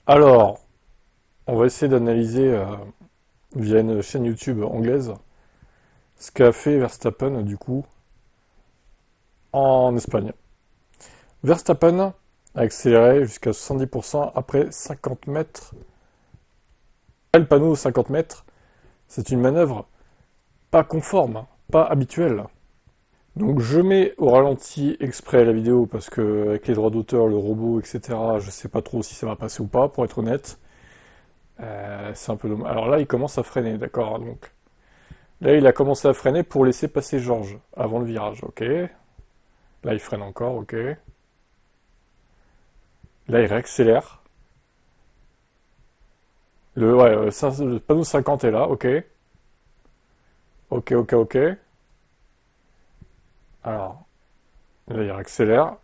Alors, on va essayer d'analyser via une chaîne YouTube anglaise ce qu'a fait Verstappen du coup en Espagne. Verstappen a accéléré jusqu'à 70% après 50 mètres. Le panneau 50 mètres, c'est une manœuvre pas conforme, pas habituelle. Donc je mets au ralenti exprès la vidéo parce que avec les droits d'auteur, le robot, etc., je sais pas trop si ça va passer ou pas, pour être honnête. C'est un peu dommage. Alors là, il commence à freiner, d'accord. Donc là, il a commencé à freiner pour laisser passer Georges avant le virage, ok. Là, il freine encore, ok. Là, il réaccélère. Le panneau 50 est là, ok. Ok, ok, ok. Alors, là, il réaccélère.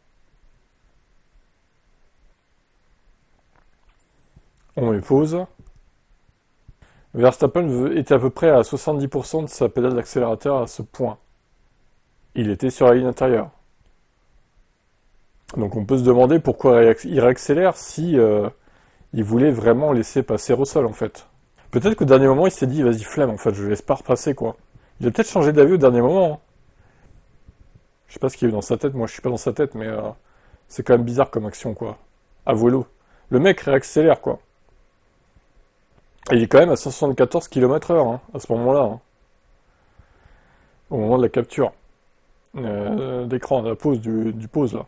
On met pause. Verstappen était à peu près à 70% de sa pédale d'accélérateur à ce point. Il était sur la ligne intérieure. Donc on peut se demander pourquoi il réaccélère si il voulait vraiment laisser passer Russell en fait. Peut-être qu'au dernier moment il s'est dit vas-y flemme en fait, je laisse pas repasser quoi. Il a peut-être changé d'avis au dernier moment, hein. Je sais pas ce qu'il y a eu dans sa tête, moi je suis pas dans sa tête, mais c'est quand même bizarre comme action quoi. Avouez-le. Le mec réaccélère quoi. Et il est quand même à 174 km/h hein, à ce moment-là, hein, au moment de la capture d'écran, de la pause du pause là.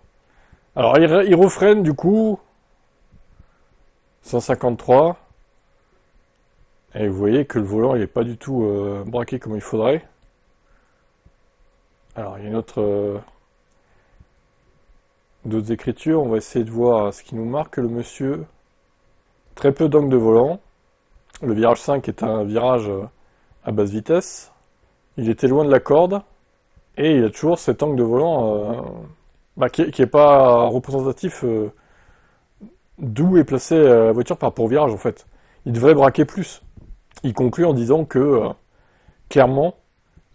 Alors il refreine du coup, 153. Et vous voyez que le volant il est pas du tout braqué comme il faudrait. Alors il y a une autre, d'autres écritures. On va essayer de voir ce qui nous marque le monsieur. Très peu d'angle de volant. Le virage 5 est un virage à basse vitesse. Il était loin de la corde. Et il a toujours cet angle de volant qui est pas représentatif d'où est placée la voiture par rapport au virage en fait. Il devrait braquer plus. Il conclut en disant que clairement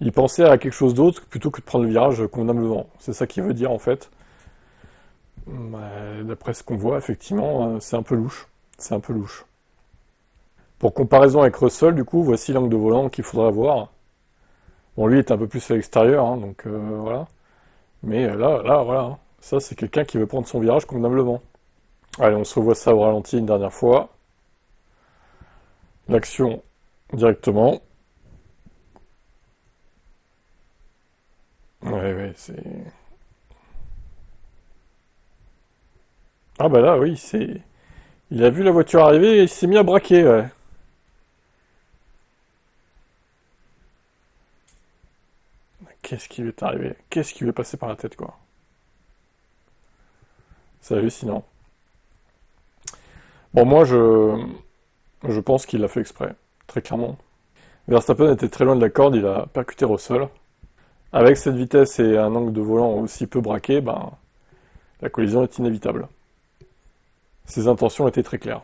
il pensait à quelque chose d'autre plutôt que de prendre le virage convenablement. C'est ça qu'il veut dire en fait. D'après ce qu'on voit, effectivement, c'est un peu louche. C'est un peu louche. Pour comparaison avec Russell, du coup, voici l'angle de volant qu'il faudra avoir. Bon, lui est un peu plus à l'extérieur, hein, donc voilà. Mais là, voilà, hein. Ça, c'est quelqu'un qui veut prendre son virage convenablement. Allez, on se revoit ça au ralenti une dernière fois. L'action directement. Ouais, c'est... Ah bah là, oui, c'est... Il a vu la voiture arriver et il s'est mis à braquer, ouais. Qu'est-ce qui lui est arrivé? Qu'est-ce qui lui est passé par la tête, quoi? C'est hallucinant. Bon, moi, je pense qu'il l'a fait exprès, très clairement. Verstappen était très loin de la corde, il a percuté Russell. Avec cette vitesse et un angle de volant aussi peu braqué, ben, la collision est inévitable. Ses intentions étaient très claires.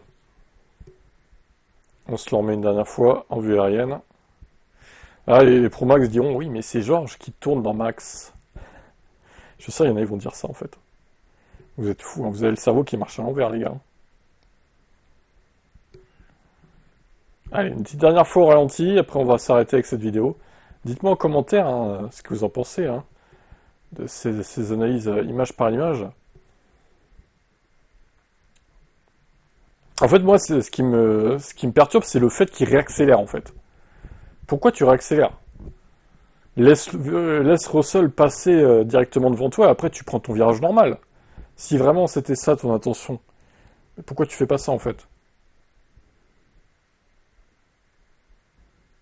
On se le remet une dernière fois en vue aérienne. Ah, les Pro Max diront oui, mais c'est Georges qui tourne dans Max. Je sais, il y en a qui vont dire ça en fait. Vous êtes fous, hein, vous avez le cerveau qui marche à l'envers, les gars. Allez, une petite dernière fois au ralenti, après on va s'arrêter avec cette vidéo. Dites-moi en commentaire hein, ce que vous en pensez hein, de ces analyses image par image. En fait, moi, ce qui me perturbe, c'est le fait qu'il réaccélère en fait. Pourquoi tu réaccélères? Laisse Russell passer directement devant toi, et après tu prends ton virage normal. Si vraiment c'était ça ton intention, pourquoi tu fais pas ça en fait?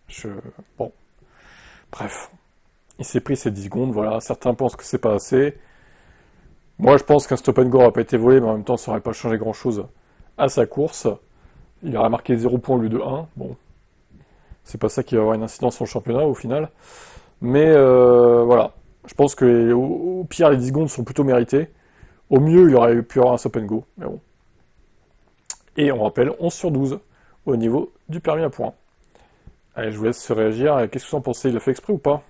Je... Bon, bref. Il s'est pris ces 10 secondes, voilà. Certains pensent que c'est pas assez. Moi, je pense qu'un stop and go n'aurait pas été volé, mais en même temps, ça n'aurait pas changé grand-chose à sa course. Il aurait marqué 0 points au lieu de 1. Bon, c'est pas ça qui va avoir une incidence sur le championnat au final. Mais voilà. Je pense que au pire, les 10 secondes sont plutôt méritées. Au mieux, il aurait pu y avoir un stop and go. Mais bon. Et on rappelle 11 sur 12 au niveau du permis à points. Allez, je vous laisse réagir. Qu'est-ce que vous en pensez? Il l'a fait exprès ou pas?